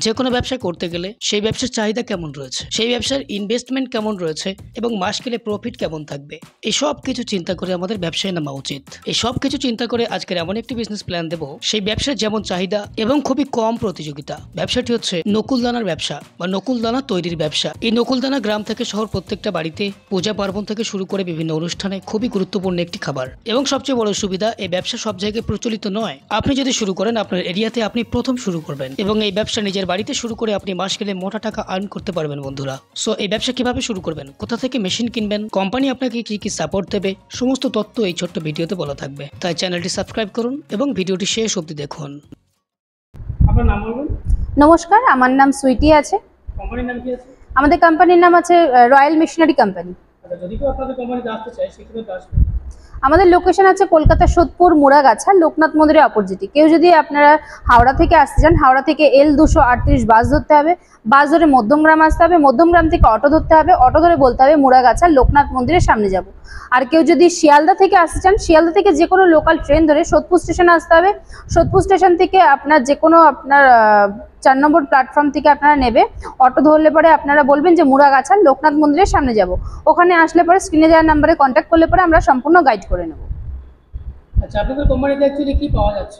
যে কোনো ব্যবসা করতে গেলে সেই ব্যবসার চাহিদা কেমন রয়েছে, সেই ব্যবসার ইনভেস্টমেন্ট কেমন রয়েছে এবং মাস গেলে প্রফিট কেমন থাকবে, এই সব কিছু চিন্তা করে আমাদের ব্যবসায় নামা উচিত। এই সব কিছু চিন্তা করে আজকের এমন একটি বিজনেস প্ল্যান দেবো, সেই ব্যবসার যেমন চাহিদা এবং খুবই কম প্রতিযোগিতা। ব্যবসাটি হচ্ছে নকুলদানার ব্যবসা বা নকুলদানা তৈরির ব্যবসা। এই নকুলদানা গ্রাম থেকে শহর প্রত্যেকটা বাড়িতে পূজা পার্বণ থেকে শুরু করে বিভিন্ন অনুষ্ঠানে খুবই গুরুত্বপূর্ণ একটি খাবার। এবং সবচেয়ে বড় সুবিধা, এই ব্যবসা সব জায়গায় প্রচলিত নয়। আপনি যদি শুরু করেন আপনার এরিয়াতে, আপনি প্রথম শুরু করবেন এবং এই ব্যবসা নিজের বাড়িতে শুরু করে আপনি মাস গেলে মোটা টাকা আর্ন করতে পারবেন বন্ধুরা। সো এই ব্যবসা কিভাবে শুরু করবেন, কোথা থেকে মেশিন কিনবেন, কোম্পানি আপনাকে কি কি সাপোর্ট দেবে, সমস্ত তথ্য এই ছোট্ট ভিডিওতে বলা থাকবে। তাই চ্যানেলটি সাবস্ক্রাইব করুন এবং ভিডিওটি শেষ অবধি দেখুন। আপনার নাম বলবেন? নমস্কার, আমার নাম সুইটি আছে। কোম্পানির নাম কি আছে? আমাদের কোম্পানির নাম আছে রয়্যাল মিশনারি কোম্পানি। আচ্ছা, যদি কেউ আপনাদের কোম্পানিতে আসতে চায় সেক্ষেত্রে আসবে? আমাদের লোকেশন আছে কলকাতা সোদপুর মুড়াগাছা লোকনাথ মন্দিরের অপোজিটে। কেউ যদি আপনারা হাওড়া থেকে আসতে চান, হাওড়া থেকে L238 বাস ধরতে হবে, বাস ধরে মধ্যমগ্রাম আসতে হবে, মধ্যমগ্রাম থেকে অটো ধরতে হবে, অটো ধরে বলতে হবে মুড়াগাছা লোকনাথ মন্দিরের সামনে যাব। আর কেউ যদি শিয়ালদা থেকে আসতে চান, শিয়ালদা থেকে যে কোনো লোকাল ট্রেন ধরে সোদপুর স্টেশনে আসতে হবে। সোদপুর স্টেশন থেকে আপনার যে কোনো আপনার 4 নম্বর প্ল্যাটফর্ম থেকে আপনারা নেবে। অটো ধরলে পরে আপনারা বলবেন যে মুড়াগাছা লোকনাথ মন্দিরের সামনে যাব। ওখানে আসলে পরে স্ক্রিনে দেওয়ার নাম্বারে কন্ট্যাক্ট করলে পরে আমরা সম্পূর্ণ গাইড করে নেব। আচ্ছা, আপনাদের কোম্পানিতে অ্যাকচুয়ালি কি পাওয়া যাচ্ছে?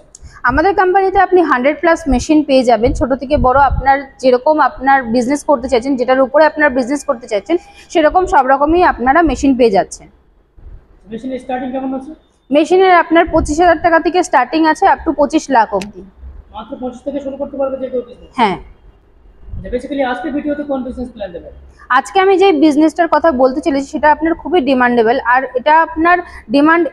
আমাদের কোম্পানিতে আপনি 100+ মেশিন পেয়ে যাবেন, ছোট থেকে বড়। আপনার যেরকম আপনার বিজনেস করতে চাইছেন, যেটার উপরে আপনার বিজনেস করতে চাইছেন, সেরকম সব রকমই আপনারা মেশিন পেয়ে যাচ্ছেন। মেশিনের স্টার্টিং কেমন আছে? মেশিনের আপনার 25,000 টাকা থেকে স্টার্টিং আছে আপ টু 25 লাখ অবধি। মাত্র 25 থেকে শুরু করতে পারবে যে কেউ বিজনেস? হ্যাঁ। বেসিক্যালি আজকে ভিডিওতে কোন বিজনেস প্ল্যান দেবেন? আজকে আমি যে বিজনেসটার কথা বলতে চলেছি সেটা আপনার খুবই ডিমান্ডেবল। আর এটা আপনার ডিমান্ড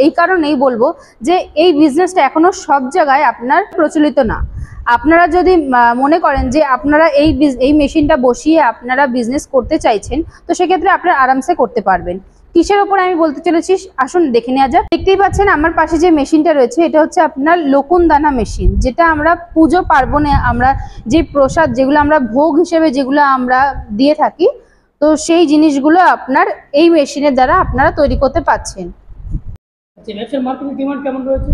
এই কারণেই বলবো যে এই বিজনেসটা এখনো সব জায়গায় আপনার প্রচলিত না। আপনারা যদি মনে করেন যে আপনারা এই মেশিনটা বসিয়ে আপনারা বিজনেস করতে চাইছেন, তো সেক্ষেত্রে আপনারা আরামসে করতে পারবেন। কিসের ওপর আমি বলতে চলেছি আসুন দেখে নেওয়া যাক। দেখতেই পাচ্ছেন আমার পাশে যে মেশিনটা রয়েছে, এটা হচ্ছে আপনার লকুনদানা মেশিন, যেটা আমরা পুজো পার্বণে আমরা যে প্রসাদ, যেগুলো আমরা ভোগ হিসেবে যেগুলো আমরা দিয়ে থাকি, তো সেই জিনিসগুলো আপনার এই মেশিনের দ্বারা আপনারা তৈরি করতে পারছেন। আচ্ছা, ব্যবসার মার্কেটিং ডিমান্ড কেমন রয়েছে?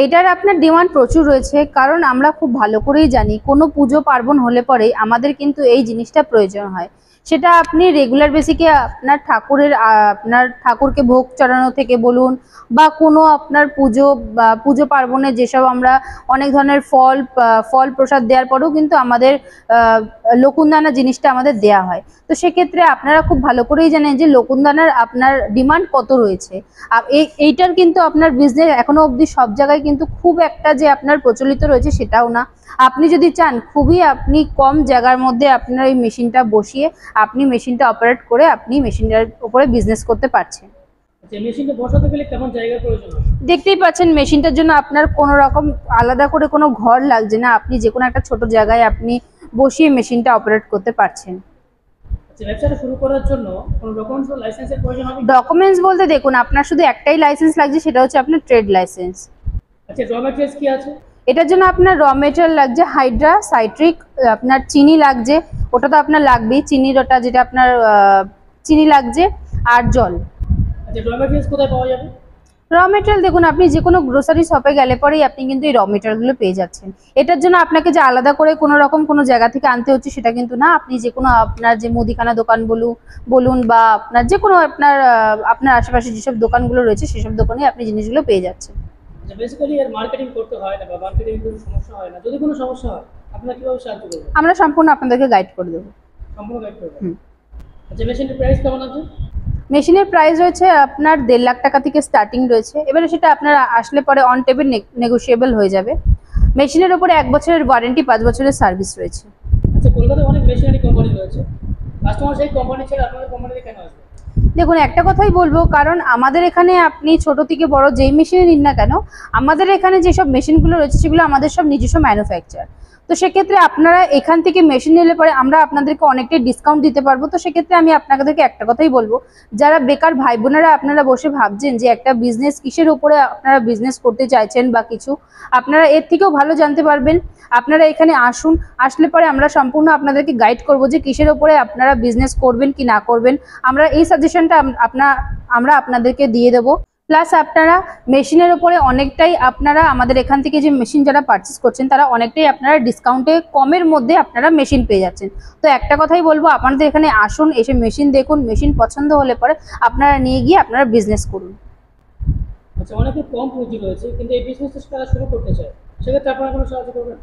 এইটার আপনার ডিমান্ড প্রচুর রয়েছে, কারণ আমরা খুব ভালো করেই জানি কোনো পুজো পার্বণ হলে পরে আমাদের কিন্তু এই জিনিসটা প্রয়োজন হয়। সেটা আপনি রেগুলার বেসিকে আপনার ঠাকুরকে ভোগ চড়ানো থেকে বলুন, বা কোনো আপনার পুজো পার্বণে যেসব আমরা অনেক ধরনের ফল প্রসাদ দেওয়ার পরেও কিন্তু আমাদের লকুনদানা জিনিসটা আমাদের দেয়া হয়। তো সেক্ষেত্রে আপনারা খুব ভালো করেই জানেন যে লকুনদানার আপনার ডিমান্ড কত রয়েছে। এইটার কিন্তু আপনার বিজনেস এখনো অবধি সব জায়গায় কিন্তু খুব একটা যে আপনার প্রচলিত রয়েছে সেটাও না। আপনি যদি চান, খুবই আপনি কম জায়গার মধ্যে আপনার এই মেশিনটা বসিয়ে আপনি মেশিনটা অপারেট করে আপনি মেশিনটার উপরে বিজনেস করতে পারছেন। আচ্ছা, মেশিনটা বসাতে গেলে কেমন জায়গার প্রয়োজন হয়? দেখতেই পাচ্ছেন মেশিনটার জন্য আপনার কোনো রকম আলাদা করে কোনো ঘর লাগছে না। আপনি যে কোনো একটা ছোট জায়গায় আপনি বসিয়ে মেশিনটা অপারেট করতে পারছেন। আচ্ছা, ব্যবসাটা শুরু করার জন্য কোনো ডকুমেন্টস বা লাইসেন্সের প্রয়োজন হবে? ডকুমেন্টস বলতে দেখুন, আপনার শুধু একটাই লাইসেন্স লাগছে, সেটা হচ্ছে আপনার ট্রেড লাইসেন্স। আচ্ছা, র ম্যাটেরিয়ালস কি আছে? এটার জন্য আপনার র মেটেরিয়াল লাগছে হাইড্রা, সাইট্রিক, আপনার চিনি লাগছে, ওটা তো আপনার লাগবেই, চিনির ওটা যেটা আপনার চিনি লাগছে, আর জল। আচ্ছা, র ম্যাটেরিয়ালস কোথায় পাওয়া যাবে? র মেটেরিয়াল দেখুন, আপনি যে কোনো গ্রোসারি শপে গেলে পরেই আপনি কিন্তু এই র মেটেরিয়ালগুলো পেয়ে যাচ্ছেন। এটার জন্য আপনাকে যে আলাদা করে কোনো রকম কোনো জায়গা থেকে আনতে হচ্ছে সেটা কিন্তু না। আপনি যে কোনো আপনার যে মুদিখানা দোকান বলুন বা আপনার যে কোনো আপনার আশেপাশে যেসব দোকানগুলো রয়েছে সেসব দোকানে আপনি জিনিসগুলো পেয়ে যাচ্ছেন। আচ্ছা, বেসিক্যালি এর মার্কেটিং করতে হয় না বা মার্কেটিং কোনো সমস্যা হয় না? যদি কোনো সমস্যা হয় আপনারা কিভাবে সাহায্য করবেন? আমরা সম্পূর্ণ আপনাদেরকে গাইড করে দেবো। সম্পূর্ণ গাইড করবেন? আচ্ছা, মেশিনের প্রাইস কেমন আছে? মেশিনের প্রাইস রয়েছে আপনার 1.5 লাখ টাকা থেকে স্টার্টিং রয়েছে। এবারে সেটা আপনারা আসলে পরে অন টেবিল নেগোশিয়েবল হয়ে যাবে। মেশিনের উপরে 1 বছরের ওয়ারেন্টি, 5 বছরের সার্ভিস রয়েছে। আচ্ছা, কলকাতায় অনেক মেশিনারি কোম্পানি রয়েছে, কাস্টমার সেই কোম্পানি ছেড়ে আপনাদের কোম্পানিতে কেন আসবে? দেখুন, একটা কথাই বলবো, কারণ আমাদের এখানে আপনি ছোট থেকে বড় যেই মেশিনে নিন না কেন, আমাদের এখানে যেসব মেশিনগুলো রয়েছে সেগুলো আমাদের সব নিজস্ব ম্যানুফ্যাকচার। তো সেক্ষেত্রে আপনারা এখান থেকে মেশিন নিলে পরে আমরা আপনাদেরকে অনেকটাই ডিসকাউন্ট দিতে পারবো। তো সেক্ষেত্রে আমি আপনাদেরকে একটা কথাই বলবো, যারা বেকার ভাই বোনেরা আপনারা বসে ভাবছেন যে একটা বিজনেস কিসের উপরে আপনারা বিজনেস করতে চাইছেন বা কিছু, আপনারা এর থেকেও ভালো জানতে পারবেন। আপনারা এখানে আসুন, আসলে পরে আমরা সম্পূর্ণ আপনাদেরকে গাইড করবো যে কিসের উপরে আপনারা বিজনেস করবেন কি না করবেন। আমরা এই সাজেশনটা আমরা আপনাদেরকে দিয়ে দেবো। প্লাস আপনারা মেশিনের ওপরে অনেকটাই আপনারা আমাদের এখান থেকে যে মেশিন যারা পারচেস করছেন তারা অনেকটাই আপনারা ডিসকাউন্টে কমের মধ্যে আপনারা মেশিন পেয়ে যাচ্ছেন। তো একটা কথাই বলবো, আপনাদের এখানে আসুন, এসে মেশিন দেখুন, মেশিন পছন্দ হলে পরে আপনারা নিয়ে গিয়ে আপনারা বিজনেস করুন। আচ্ছা, অনেকে কম পুঁজি রয়েছে কিন্তু এই বিজনেসটা তারা শুরু করতে চায়, সেক্ষেত্রে আপনারা কোনো সাহায্য করবেন?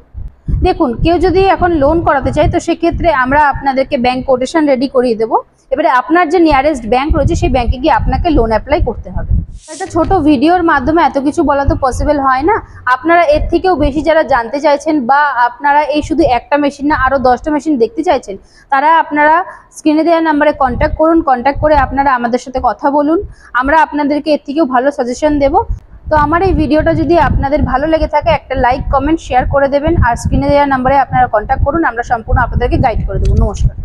দেখুন, কেউ যদি এখন লোন করাতে চায় তো সেক্ষেত্রে আমরা আপনাদেরকে ব্যাংক কোটেশন রেডি করিয়ে দেবো। এবারে আপনার যে নিয়ারেস্ট ব্যাংক রয়েছে সেই ব্যাংকে গিয়ে আপনাকে লোন অ্যাপ্লাই করতে হবে। একটা ছোট ভিডিওর মাধ্যমে এত কিছু বলা তো পসিবল হয় না। আপনারা এর থেকেও বেশি যারা জানতে চাইছেন বা আপনারা এই শুধু একটা মেশিন না আরও 10টা মেশিন দেখতে চাইছেন, তারা আপনারা স্ক্রিনে দেওয়া নাম্বারে কন্ট্যাক্ট করুন। কন্ট্যাক্ট করে আপনারা আমাদের সাথে কথা বলুন, আমরা আপনাদেরকে এর থেকেও ভালো সাজেশন দেবো। তো আমার এই ভিডিওটা যদি আপনাদের ভালো লেগে থাকে একটা লাইক, কমেন্ট, শেয়ার করে দেবেন। আর স্ক্রিনে দেওয়া নাম্বারে আপনারা কন্ট্যাক্ট করুন, আমরা সম্পূর্ণ আপনাদেরকে গাইড করে দেবো। নমস্কার।